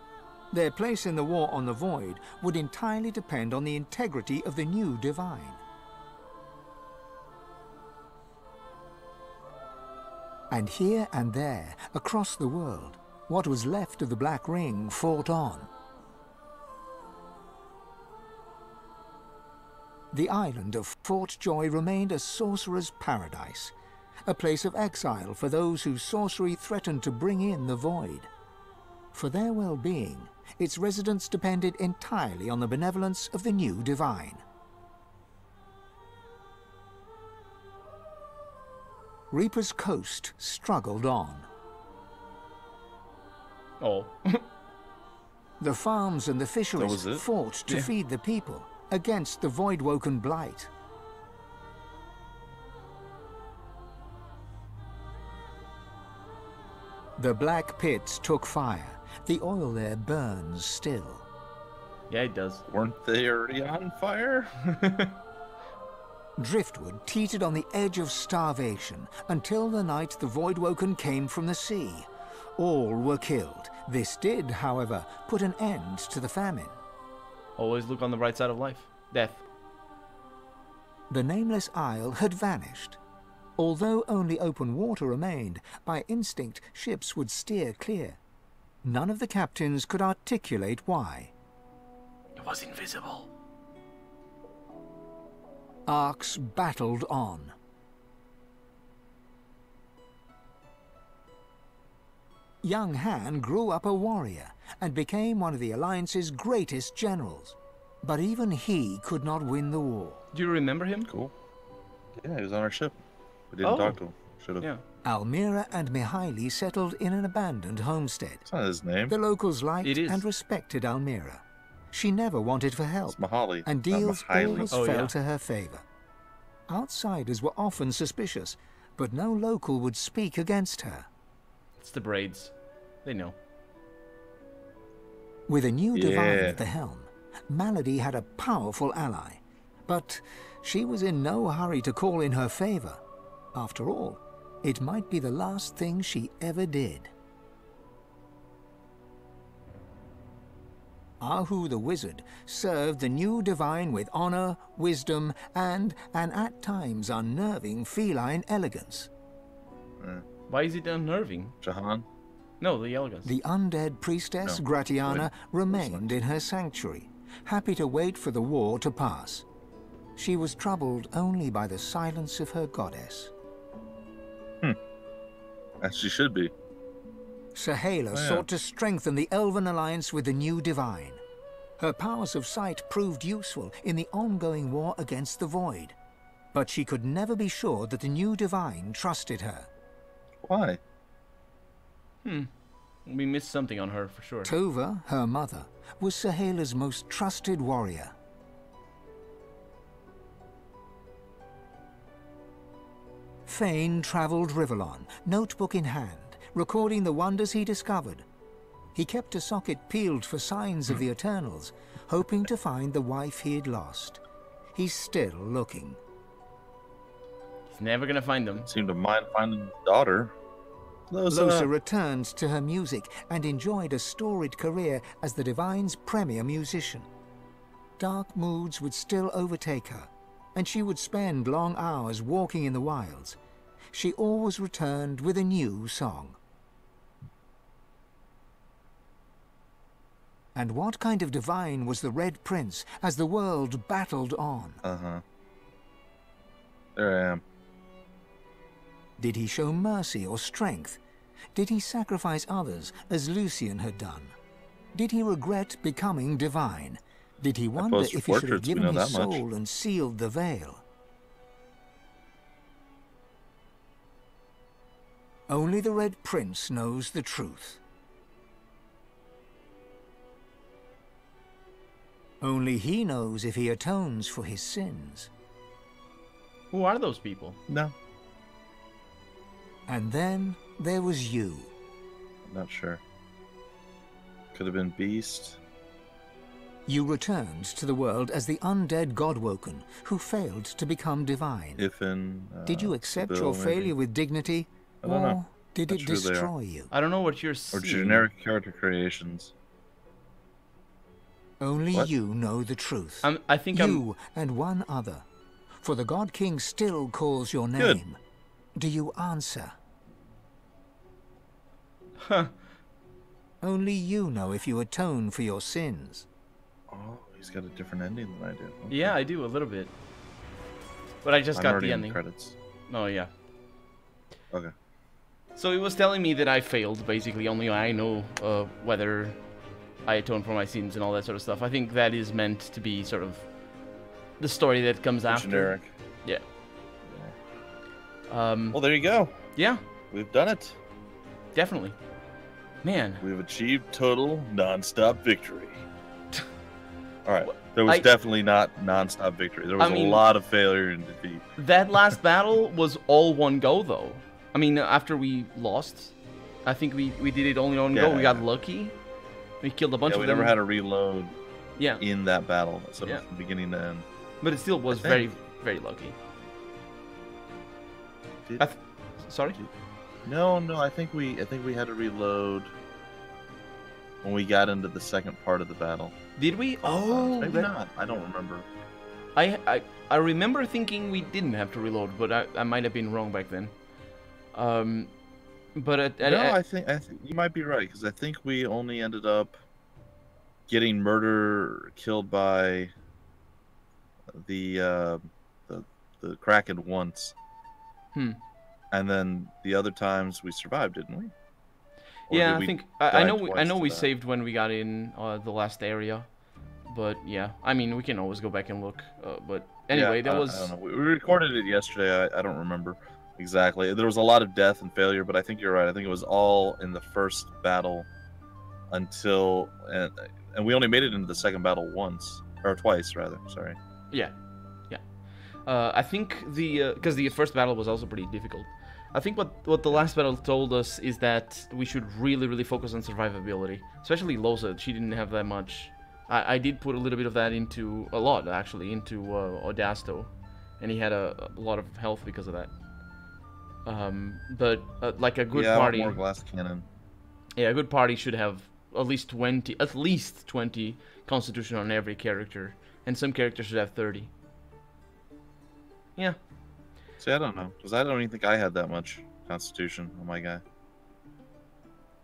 Speaker 4: Their place in the war on the Void would entirely depend on the integrity of the new Divine. And here and there, across the world, what was left of the Black Ring fought on. The island of Fort Joy remained a sorcerer's paradise, a place of exile for those whose sorcery threatened to bring in the void. For their well-being, its residents depended entirely on the benevolence of the new divine. Reaper's Coast struggled on.
Speaker 1: Oh.
Speaker 4: The farms and the fisheries fought to feed the people against the void-woken blight. The black pits took fire. The oil there burns still.
Speaker 1: Yeah, it does.
Speaker 2: Weren't they already on fire?
Speaker 4: Driftwood teetered on the edge of starvation until the night the Voidwoken came from the sea. All were killed. This did, however, put an end to the famine.
Speaker 1: Always look on the right side of life. Death.
Speaker 4: The nameless isle had vanished. Although only open water remained, by instinct ships would steer clear. None of the captains could articulate why.
Speaker 1: It was invisible.
Speaker 4: Arcs battled on. Young Han grew up a warrior and became one of the Alliance's greatest generals. But even he could not win the war.
Speaker 1: Do you remember him?
Speaker 2: Cool. Yeah, he was on our ship. We didn't talk to him. Should have.
Speaker 1: Yeah.
Speaker 4: Almira and Mihaly settled in an abandoned homestead.
Speaker 2: That's not his name.
Speaker 4: The locals liked and respected Almira. She never wanted for help,
Speaker 2: it's Mihaly,
Speaker 4: and deals always
Speaker 1: Oh,
Speaker 4: fell
Speaker 1: yeah.
Speaker 4: to her favor. Outsiders were often suspicious, but no local would speak against her.
Speaker 1: It's the braids. They know.
Speaker 4: With a new divine at the helm, Malady had a powerful ally, but she was in no hurry to call in her favor. After all, it might be the last thing she ever did. Ahu the wizard served the new divine with honor, wisdom, and an at times unnerving feline elegance.
Speaker 1: Why is it unnerving?
Speaker 2: Jahan?
Speaker 1: No, the elegance.
Speaker 4: The undead priestess Gratiana remained in her sanctuary, happy to wait for the war to pass. She was troubled only by the silence of her goddess.
Speaker 2: As she should be.
Speaker 4: Sahala sought to strengthen the Elven alliance with the new divine. Her powers of sight proved useful in the ongoing war against the Void. But she could never be sure that the new divine trusted her.
Speaker 2: Why?
Speaker 1: We missed something on her, for sure.
Speaker 4: Tova, her mother, was Sahala's most trusted warrior. Fane traveled Rivellon, notebook in hand, recording the wonders he discovered. He kept a socket peeled for signs of the Eternals, hoping to find the wife he had lost. He's still looking.
Speaker 1: He's never gonna find them.
Speaker 2: Seemed to mind finding his daughter.
Speaker 4: Losa returned to her music and enjoyed a storied career as the Divine's premier musician. Dark moods would still overtake her, and she would spend long hours walking in the wilds. She always returned with a new song. And what kind of divine was the Red Prince as the world battled on?
Speaker 2: There I am.
Speaker 4: Did he show mercy or strength? Did he sacrifice others as Lucian had done? Did he regret becoming divine? Did he wonder if he should have given his soul and sealed the veil? Only the Red Prince knows the truth. Only he knows if he atones for his sins.
Speaker 1: Who are those people?
Speaker 2: No.
Speaker 4: And then there was you.
Speaker 2: I'm not sure. Could have been Beast.
Speaker 4: You returned to the world as the undead Godwoken, who failed to become divine. Did you accept your failure with dignity, or did it destroy you?
Speaker 1: I don't know what you're saying.
Speaker 2: Or generic character creations.
Speaker 4: Only you know the truth.
Speaker 1: I think
Speaker 4: you and one other. For the God King still calls your name. Do you answer?
Speaker 1: Huh.
Speaker 4: Only you know if you atone for your sins.
Speaker 2: Oh, he's got a different ending than I do. Okay.
Speaker 1: Yeah, I do a little bit. But I just got the ending.
Speaker 2: Credits.
Speaker 1: Oh, yeah.
Speaker 2: Okay.
Speaker 1: So it was telling me that I failed, basically. Only I know whether I atone for my sins and all that sort of stuff. I think that is meant to be sort of the story that comes after.
Speaker 2: Generic.
Speaker 1: Yeah.
Speaker 2: Well, there you go.
Speaker 1: Yeah.
Speaker 2: We've done it.
Speaker 1: Definitely. Man.
Speaker 2: We've achieved total non-stop victory. All right. There was definitely not non-stop victory. There was a lot of failure and defeat.
Speaker 1: That last battle was all one go, though. I mean, after we lost, I think we did it only on go. We got lucky. We killed a bunch of them.
Speaker 2: We never had to reload
Speaker 1: Yeah.
Speaker 2: in that battle, so from beginning to end.
Speaker 1: But it still was very, very lucky. Sorry?
Speaker 2: No, I think we had to reload when we got into the second part of the battle.
Speaker 1: Did we? Oh,
Speaker 2: maybe not. I don't remember.
Speaker 1: I remember thinking we didn't have to reload, but I might have been wrong back then. But
Speaker 2: I think you might be right, because I think we only ended up getting killed by the Kraken once. And then the other times we survived, didn't we? Or
Speaker 1: yeah, I think I know we
Speaker 2: that?
Speaker 1: saved when we got in the last area, but yeah, I mean we can always go back and look. But anyway, that was.
Speaker 2: I don't know. We recorded it yesterday. I don't remember exactly. There was a lot of death and failure, but I think you're right. I think it was all in the first battle until and we only made it into the second battle once or twice rather. Sorry.
Speaker 1: Yeah. I think because the first battle was also pretty difficult. I think what the last battle told us is that we should really focus on survivability, especially Loza. She didn't have that much. I did put a little bit of that into Odasto, and he had a lot of health because of that. But like a good party,
Speaker 2: more glass cannon.
Speaker 1: Yeah, a good party should have at least 20 constitution on every character, and some characters should have 30. Yeah.
Speaker 2: See, I don't know, because I don't even think I had that much constitution on my guy.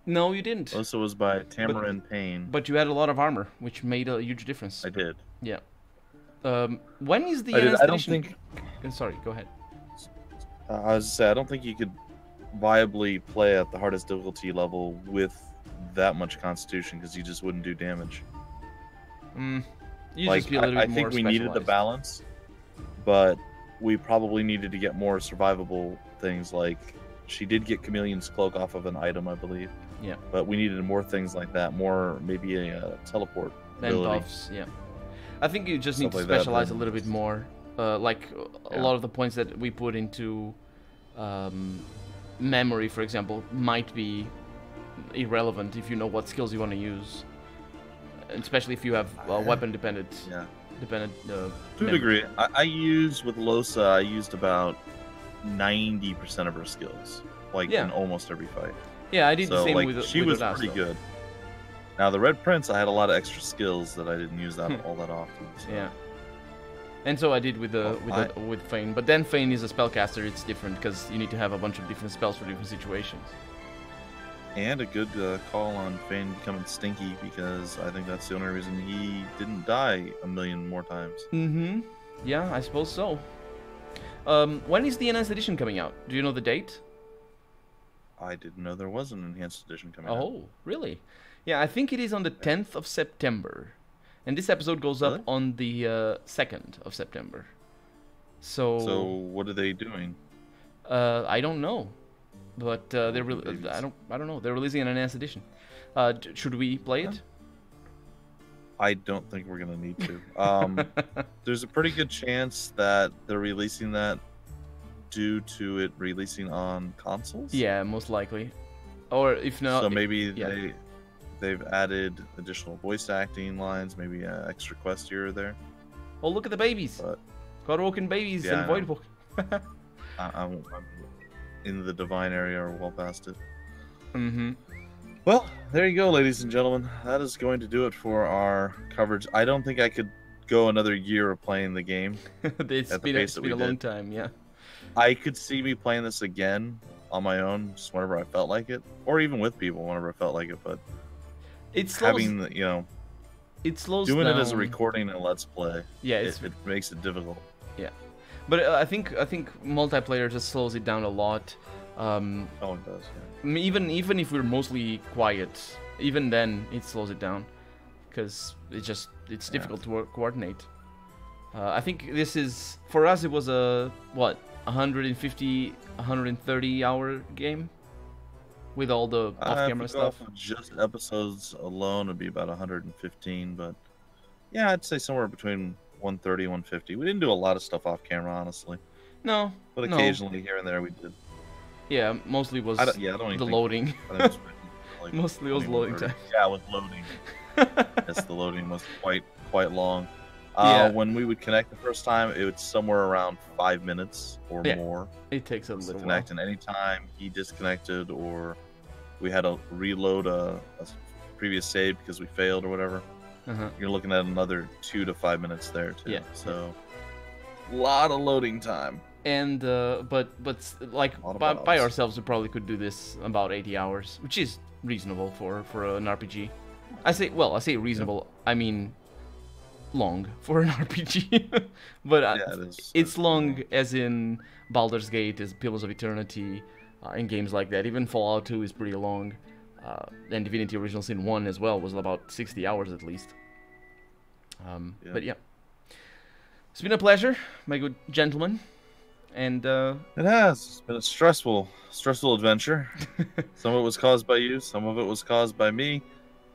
Speaker 1: No, you didn't.
Speaker 2: Also was by Tamarin Payne.
Speaker 1: But you had a lot of armor, which made a huge difference.
Speaker 2: I did.
Speaker 1: Yeah. When is the
Speaker 2: I don't think...
Speaker 1: Sorry, go ahead.
Speaker 2: I was say I don't think you could viably play at the hardest difficulty level with that much constitution, because you just wouldn't do damage.
Speaker 1: Just be a little bit more
Speaker 2: I think we needed the balance, but we probably needed to get more survivable things. Like she did get Chameleon's Cloak off of an item, I believe.
Speaker 1: Yeah.
Speaker 2: But we needed more things like that, more maybe a teleport ability.
Speaker 1: And buffs, yeah. I think you just need to specialize a little bit more. Like a lot of the points that we put into memory, for example, might be irrelevant if you know what skills you want to use, especially if you have weapon dependent.
Speaker 2: Yeah.
Speaker 1: To
Speaker 2: a degree. I used with Losa. I used about 90% of her skills, like in almost every fight.
Speaker 1: Yeah, I did the same
Speaker 2: like,
Speaker 1: with
Speaker 2: she was pretty good. Now the Red Prince, I had a lot of extra skills that I didn't use all that often. So.
Speaker 1: Yeah. And so I did with with Fane, but then Fane is a spellcaster. It's different because you need to have a bunch of different spells for different situations.
Speaker 2: And a good call on Fane becoming stinky, because I think that's the only reason he didn't die a million more times.
Speaker 1: Yeah, I suppose so. When is the Enhanced Edition coming out? Do you know the date?
Speaker 2: I didn't know there was an Enhanced Edition coming out.
Speaker 1: Oh, really? Yeah, I think it is on the 10th of September. And this episode goes up on the 2nd of September. So
Speaker 2: what are they doing?
Speaker 1: I don't know. But they're I don't know. They're releasing an Enhanced Edition. Should we play it?
Speaker 2: I don't think we're gonna need to. There's a pretty good chance that they're releasing that due to it releasing on consoles.
Speaker 1: Yeah, most likely. Or if not,
Speaker 2: so maybe they've added additional voice acting lines, maybe an extra quest here or there.
Speaker 1: Oh, look at the babies! God walking babies and Voidwalk.
Speaker 2: I'm in the Divine area or well past it.
Speaker 1: Well,
Speaker 2: there you go, ladies and gentlemen. That is going to do it for our coverage. I don't think I could go another year of playing the game.
Speaker 1: It's been a long time, yeah.
Speaker 2: I could see me playing this again on my own, just whenever I felt like it, or even with people whenever I felt like it. But
Speaker 1: it slows,
Speaker 2: having, you know,
Speaker 1: it slows
Speaker 2: doing
Speaker 1: down.
Speaker 2: it as a recording and let's play.
Speaker 1: Yeah,
Speaker 2: it makes it difficult.
Speaker 1: Yeah, but I think multiplayer just slows it down a lot.
Speaker 2: Oh, it does. Yeah.
Speaker 1: Even if we're mostly quiet, even then it slows it down because it's difficult to coordinate. I think this is, for us, it was a, what, 150, 130 hour game with all the off-camera stuff.
Speaker 2: Just episodes alone would be about 115, but yeah, I'd say somewhere between 130 and 150. We didn't do a lot of stuff off camera, honestly.
Speaker 1: No,
Speaker 2: but occasionally here and there we did.
Speaker 1: Yeah, mostly was the loading.
Speaker 2: Like
Speaker 1: mostly was loading time.
Speaker 2: Yeah, it was loading. Yes, the loading was quite long. When we would connect the first time, it was somewhere around 5 minutes or more.
Speaker 1: It takes a little
Speaker 2: connect,
Speaker 1: while.
Speaker 2: and anytime he disconnected or we had to reload a previous save because we failed or whatever, you're looking at another 2 to 5 minutes there too.
Speaker 1: Yeah.
Speaker 2: So a lot of loading time.
Speaker 1: And but like by ourselves, we probably could do this about 80 hours, which is reasonable for an RPG. I say reasonable. I mean long for an RPG, but it's long as in Baldur's Gate, as Pillars of Eternity, in games like that. Even Fallout 2 is pretty long, and Divinity Original Sin 1 as well was about 60 hours at least. But yeah, it's been a pleasure, my good gentleman, and
Speaker 2: it has. It's been a stressful adventure. Some of it was caused by you, some of it was caused by me.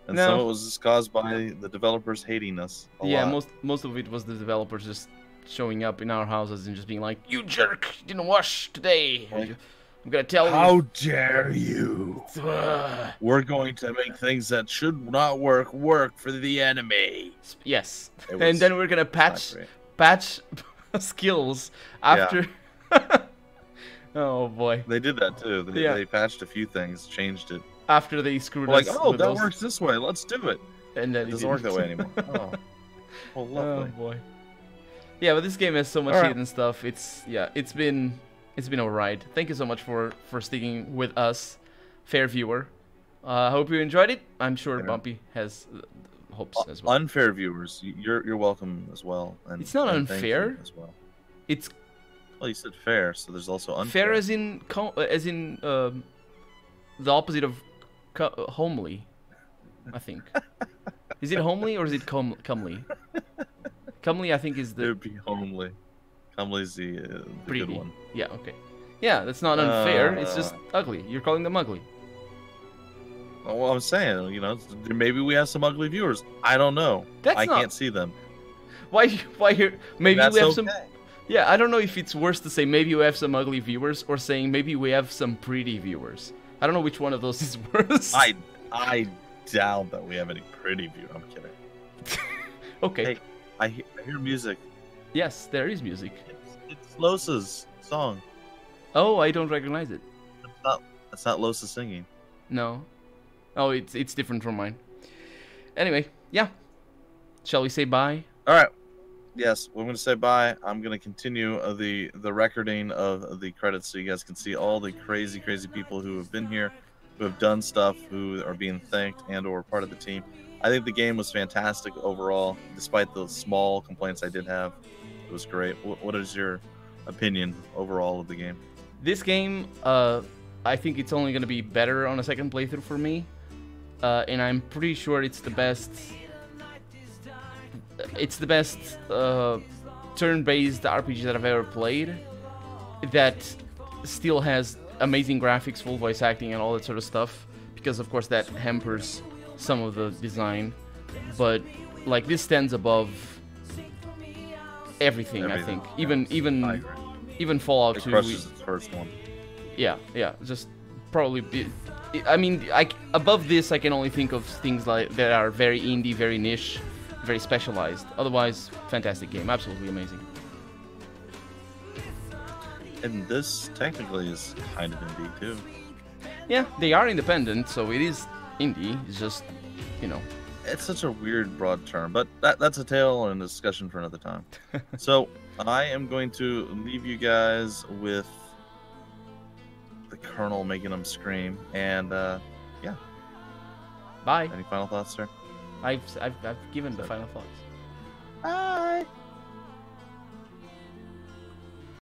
Speaker 2: And some of it was just caused by the developers hating us a lot.
Speaker 1: most of it was the developers just showing up in our houses and just being like, "You jerk, you didn't wash today. I'm gonna tell you.
Speaker 2: How dare you? We're going to make things that should not work for the enemy."
Speaker 1: Yes, and then we're gonna patch skills after. Yeah. Oh boy.
Speaker 2: They did that too. They patched a few things, changed it.
Speaker 1: After they screwed us.
Speaker 2: Like, oh, that works this way. Let's do it.
Speaker 1: And then
Speaker 2: it doesn't work that way anymore. Oh, well, lovely.
Speaker 1: Oh boy. Yeah, but this game has so much hidden stuff. It's been a ride. Thank you so much for sticking with us, fair viewer. Hope you enjoyed it. I'm sure Bumpy has hopes as well.
Speaker 2: Unfair viewers, you're welcome as well. And
Speaker 1: it's not unfair
Speaker 2: as well.
Speaker 1: It's
Speaker 2: well, you said fair, so there's also unfair.
Speaker 1: Fair as in the opposite of homely, I think. Is it homely or is it comely? Comely, I think, is the...
Speaker 2: It would be homely. Comely's the good one.
Speaker 1: Yeah, okay. Yeah, that's not unfair. It's just ugly. You're calling them ugly.
Speaker 2: Well, I'm saying, you know, maybe we have some ugly viewers. I don't know. I can't see them.
Speaker 1: Why here? Maybe we have some... Yeah, I don't know if it's worse to say maybe we have some ugly viewers or saying maybe we have some pretty viewers. I don't know which one of those is worse.
Speaker 2: I doubt that we have any pretty viewers. I'm kidding.
Speaker 1: Okay.
Speaker 2: Hey, I hear music.
Speaker 1: Yes, there is music.
Speaker 2: It's Losa's song.
Speaker 1: Oh, I don't recognize it.
Speaker 2: That's not Losa singing.
Speaker 1: No. Oh, it's different from mine. Anyway, yeah. Shall we say bye?
Speaker 2: All right. Yes, we're going to say bye. I'm going to continue the recording of the credits so you guys can see all the crazy people who have been here, who have done stuff, who are being thanked and or part of the team. I think the game was fantastic overall, despite the small complaints I did have. It was great. What is your opinion overall of the game?
Speaker 1: This game, I think it's only going to be better on a second playthrough for me, and I'm pretty sure it's the best... It's the best turn-based RPG that I've ever played that still has amazing graphics, full voice acting, and all that sort of stuff, because of course that hampers some of the design. But like, this stands above everything. I think. Even Fallout 2.
Speaker 2: It crushes its first one.
Speaker 1: Yeah, just probably. I mean, above this, I can only think of things like that are very indie, very niche, very specialized. Otherwise, fantastic game, absolutely amazing.
Speaker 2: And this technically is kind of indie too.
Speaker 1: Yeah, they are independent, so it is indie. It's just, you know,
Speaker 2: it's such a weird broad term, but that's a tale and a discussion for another time. So I am going to leave you guys with the Colonel making him scream. And yeah.
Speaker 1: Bye.
Speaker 2: Any final thoughts, sir?
Speaker 1: I've given the final thoughts.
Speaker 2: Bye.